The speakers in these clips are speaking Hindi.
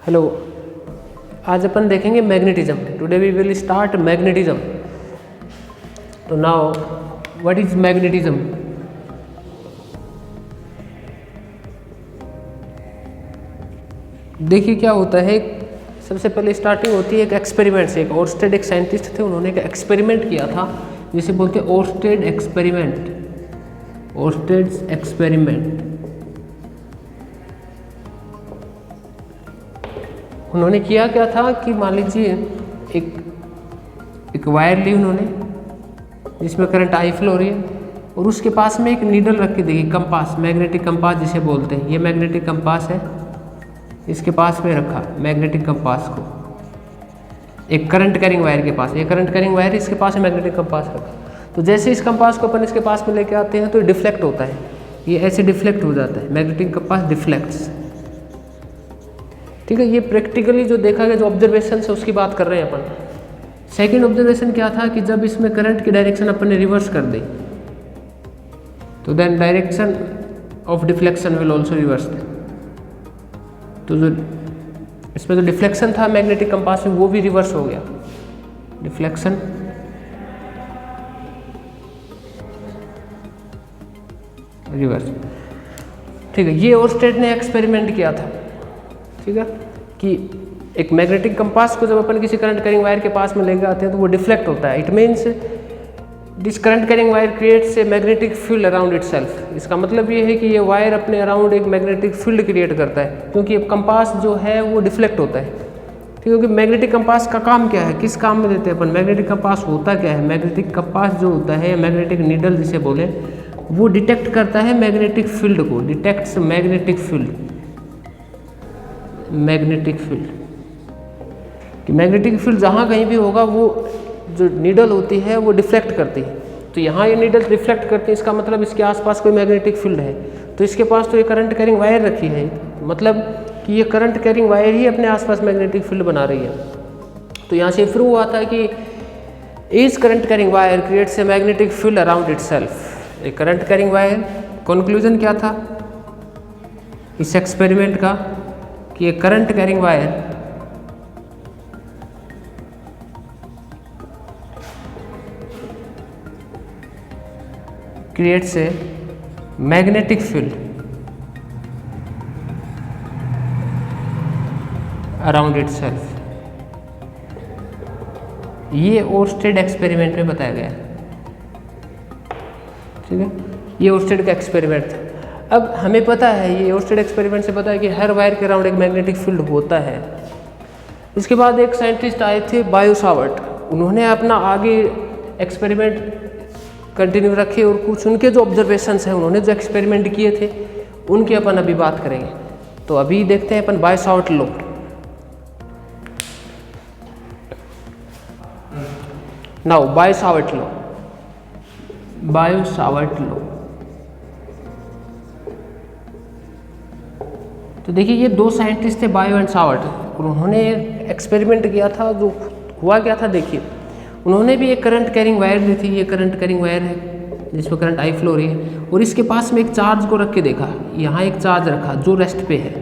हेलो, आज अपन देखेंगे magnetism. Today we will start magnetism. तो नाउ व्हाट इज मैग्नेटिज्म? देखिए क्या होता है, सबसे पहले स्टार्टिंग होती है एक एक्सपेरिमेंट से। एक ओर्स्टेड एक साइंटिस्ट थे, उन्होंने एक एक्सपेरिमेंट किया था जिसे बोलते हैं ओर्स्टेड एक्सपेरिमेंट। ओर्स्टेड एक्सपेरिमेंट उन्होंने किया क्या था कि मान लीजिए एक वायर ली उन्होंने जिसमें करंट आई फ्लो हो रही है, और उसके पास में एक नीडल रख के देखिए, कंपास, मैग्नेटिक कंपास जिसे बोलते हैं। ये मैग्नेटिक कंपास है, इसके पास में रखा मैग्नेटिक कंपास को एक करंट कैरिंग वायर के पास। ये करंट कैरिंग वायर इसके पास है, मैग्नेटिक कंपास रखा। तो जैसे इस कंपास को अपन इसके पास में लेके आते हैं तो डिफ्लेक्ट होता है, ये ऐसे डिफ्लेक्ट हो जाता है, मैग्नेटिक कंपास डिफ्लेक्ट्स। ठीक है, ये प्रैक्टिकली जो देखा गया, जो ऑब्जर्वेशन है उसकी बात कर रहे हैं अपन। सेकंड ऑब्जर्वेशन क्या था कि जब इसमें करंट की डायरेक्शन अपन ने रिवर्स कर दी तो then direction of deflection will also reverse. तो जो इसमें जो डिफ्लेक्शन था मैग्नेटिक कंपास में वो भी रिवर्स हो गया, डिफ्लेक्शन रिवर्स। ठीक है, ये ओर्स्टेड ने एक्सपेरिमेंट किया था। ठीक है, कि एक मैग्नेटिक कंपास को जब अपन किसी करंट कैरिंग वायर के पास में लेके आते हैं तो वो डिफ्लेक्ट होता है। It means this current carrying wire creates a magnetic field around itself. इसका मतलब ये है कि ये वायर अपने अराउंड एक मैग्नेटिक फील्ड क्रिएट करता है, क्योंकि अब कंपास जो है वो डिफ्लेक्ट होता है। ठीक है, क्योंकि मैग्नेटिक कंपास का काम क्या है, किस काम में देते हैं अपन? मैग्नेटिक कंपास होता क्या है? मैग्नेटिक कंपास जो होता है, मैग्नेटिक नीडल जिसे बोले, वो डिटेक्ट करता है मैग्नेटिक फील्ड को, detects magnetic field. Magnetic field कि मैग्नेटिक फील्ड जहाँ कहीं भी होगा वो जो नीडल होती है वो डिफ्लेक्ट करती है। तो यहाँ ये नीडल रिफ्लेक्ट करती है, इसका मतलब इसके आसपास कोई मैग्नेटिक फील्ड है। तो इसके पास तो ये करंट कैरिंग वायर रखी है, मतलब कि ये करंट कैरिंग वायर ही अपने आसपास मैग्नेटिक फील्ड बना रही है। तो यहाँ से प्रूव हुआ था कि is current carrying wire creates a magnetic field around itself. A current carrying wire, conclusion क्या था इस एक्सपेरिमेंट का कि ये current carrying wire creates a magnetic field around itself. ये ओर्स्टेड एक्सपेरिमेंट में बताया गया है। ठीक है, ये ओर्स्टेड का एक्सपेरिमेंट था। अब हमें पता है, ये ओर्स्टेड एक्सपेरिमेंट से पता है कि हर वायर के अराउंड एक मैग्नेटिक फील्ड होता है। इसके बाद एक साइंटिस्ट आए थे बायो-सावर्ट, उन्होंने अपना आगे एक्सपेरिमेंट कंटिन्यू रखे और कुछ उनके जो ऑब्जर्वेशंस हैं, उन्होंने जो एक्सपेरिमेंट किए थे उनकी अपन अभी बात करेंगे। तो अभी देखते हैं अपन Biot Savart law. Now Biot Savart law, Biot Savart law. तो देखिए ये दो साइंटिस्ट थे, बायो एंड सावर्ट, और उन्होंने एक्सपेरिमेंट किया था। जो हुआ क्या था देखिए, उन्होंने भी एक करंट कैरिंग वायर ली थी। ये करंट कैरिंग वायर है जिसमें करंट आई फ्लो हो रही है, और इसके पास में एक चार्ज को रख के देखा। यहाँ एक चार्ज रखा जो रेस्ट पे है।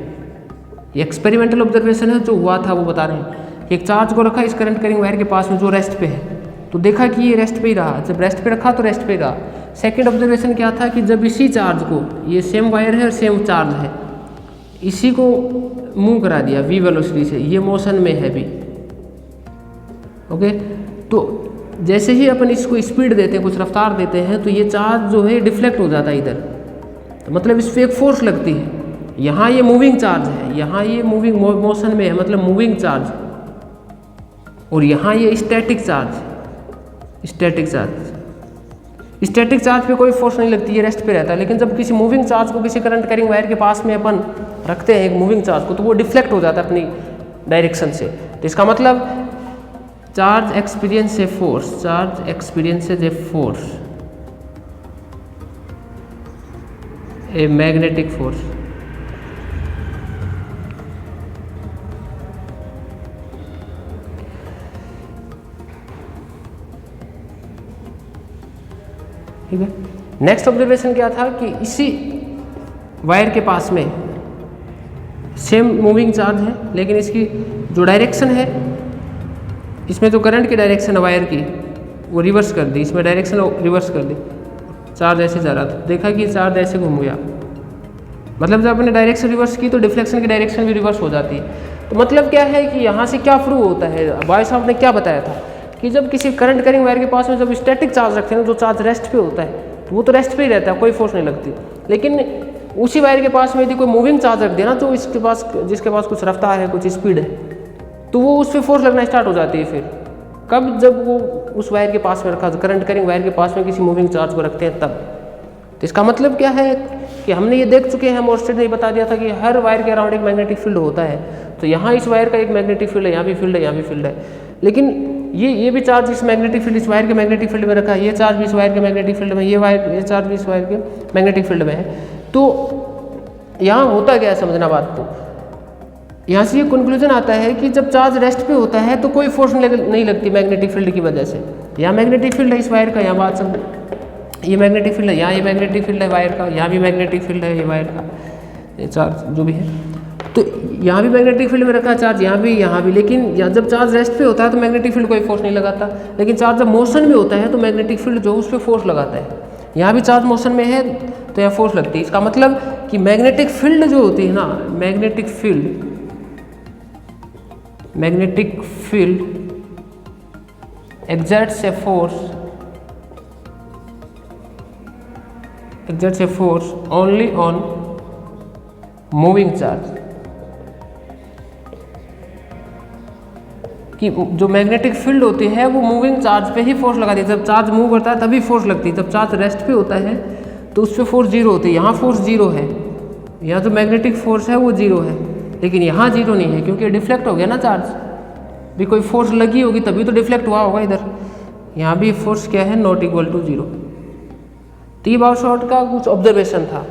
ये एक्सपेरिमेंटल ऑब्जर्वेशन है, जो हुआ था वो बता रहे हैं। एक चार्ज को रखा इस करंट कैरिंग वायर के पास में जो रेस्ट पे है, तो देखा कि ये रेस्ट पे ही रहा। जब रेस्ट पे रखा तो रेस्ट पे ही रहा। सेकेंड ऑब्जर्वेशन क्या था कि जब इसी चार्ज को, ये सेम वायर है और सेम चार्ज है, इसी को मूव करा दिया v वेलोसिटी से, ये मोशन में है भी। ओके, तो जैसे ही अपन इसको स्पीड देते हैं, कुछ रफ्तार देते हैं, तो ये चार्ज जो है डिफ्लेक्ट हो जाता है इधर। तो मतलब इस पर एक फोर्स लगती है। यहाँ ये मूविंग चार्ज है, यहाँ ये मूविंग मोशन में है, मतलब मूविंग चार्ज, और यहाँ ये static charge. Static charge, static charge पे कोई फोर्स नहीं लगती, ये रेस्ट पे रहता है। लेकिन जब किसी मूविंग चार्ज को किसी करंट कैरिंग वायर के पास में अपन रखते हैं, एक मूविंग चार्ज को, तो वो डिफ्लेक्ट हो जाता है अपनी डायरेक्शन से। तो इसका मतलब charge experience a force, charge experiences a force, a magnetic force. ठीक है, नेक्स्ट ऑब्जर्वेशन क्या था कि इसी वायर के पास में सेम मूविंग चार्ज है, लेकिन इसकी जो डायरेक्शन है, इसमें जो करंट की डायरेक्शन है वायर की वो रिवर्स कर दी, इसमें डायरेक्शन रिवर्स कर दी। चार्ज ऐसे जा रहा था, देखा कि चार्ज ऐसे घूम गया, मतलब जब आपने डायरेक्शन रिवर्स की तो डिफ्लेक्शन की डायरेक्शन भी रिवर्स हो जाती है। तो मतलब क्या है कि यहाँ से क्या प्रूव होता है, बाय साहब ने क्या बताया था कि जब किसी करंट कैरिंग वायर के पास में जब स्टैटिक चार्ज रखते हैं ना, जो चार्ज रेस्ट पे होता है तो वो तो रेस्ट पे ही रहता है, कोई फोर्स नहीं लगती। लेकिन उसी वायर के पास में यदि कोई मूविंग चार्ज रख दिया ना, तो जिसके पास कुछ रफ्तार है, कुछ स्पीड है, तो वो उस पर फोर्स लगना स्टार्ट हो जाती है। फिर कब, जब वो उस वायर के पास में रखा, करंट कैरिंग वायर के पास में किसी मूविंग चार्ज को रखते हैं तब। तो इसका मतलब क्या है कि हमने ये देख चुके हैं, मोर्स्टेड ने ये बता दिया था कि हर वायर के अराउंड एक मैग्नेटिक फील्ड होता है। तो यहाँ इस वायर का एक मैग्नेटिक फील्ड है, यहाँ भी फील्ड है, यहाँ भी फील्ड है। लेकिन ये भी चार्ज इस मैग्नेटिक फील्ड, इस वायर के मैग्नेटिक फील्ड में रखा है, ये चार्ज भी इस वायर के मैग्नेटिक फील्ड में, ये चार्ज भी इस वायर के मैग्नेटिक फील्ड में है। तो यहाँ होता क्या है, समझना बात को। यहाँ से ये कंक्लूजन आता है कि जब चार्ज रेस्ट पे होता है तो कोई फोर्स नहीं लगती मैग्नेटिक फील्ड की वजह से। यहाँ मैग्नेटिक फील्ड है इस वायर का, यहाँ बात समझ, ये मैग्नेटिक फील्ड है, यहाँ ये मैग्नेटिक फील्ड है वायर का, यहाँ भी मैग्नेटिक फील्ड है ये वायर का, ये चार्ज जो भी है। तो यहाँ भी मैग्नेटिक फील्ड में रखा है चार्ज, यहाँ भी। लेकिन जब चार्ज रेस्ट पे होता है तो मैग्नेटिक फील्ड कोई फोर्स नहीं लगाता, लेकिन चार्ज जब मोशन में होता है तो मैग्नेटिक फील्ड जो उस पर फोर्स लगाता है। यहाँ भी चार्ज मोशन में है तो यहाँ फोर्स लगती है। इसका मतलब कि मैग्नेटिक फील्ड जो होती है ना, magnetic field exerts a force only on moving charge। कि जो मैग्नेटिक फील्ड होती है वो मूविंग चार्ज पे ही फोर्स लगाती है। जब चार्ज मूव करता है तभी फोर्स लगती है, जब चार्ज रेस्ट पे होता है तो उस पर फोर्स जीरो होती है। यहाँ फोर्स जीरो है, यहाँ जो मैग्नेटिक फोर्स है वो जीरो है, लेकिन यहाँ जीरो नहीं है क्योंकि डिफ्लेक्ट हो गया ना चार्ज। भी कोई फोर्स लगी होगी तभी तो डिफ्लेक्ट हुआ होगा इधर। यहाँ भी फोर्स क्या है, नॉट इक्वल टू जीरो। तो ये बाउशॉट का कुछ ऑब्जर्वेशन था।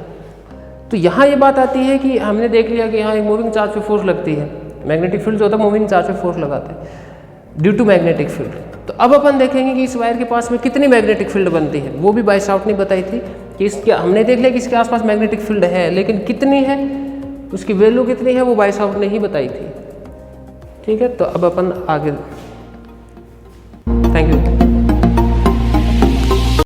तो यहाँ ये बात आती है कि हमने देख लिया कि यहाँ एक मूविंग चार्ज पे फोर्स लगती है, मैग्नेटिक फील्ड जो होता है मूविंग चार्ज पे फोर्स लगाता है ड्यू टू मैग्नेटिक फील्ड। तो अब अपन देखेंगे कि इस वायर के पास में कितनी मैग्नेटिक फील्ड बनती है। वो भी बाउशॉट ने बताई थी कि इसके, हमने देख लिया कि इसके आसपास मैग्नेटिक फील्ड है, लेकिन कितनी है, उसकी वैल्यू कितनी है वो बाउशॉट ने ही बताई थी। ठीक है, तो अब अपन आगे, थैंक यू।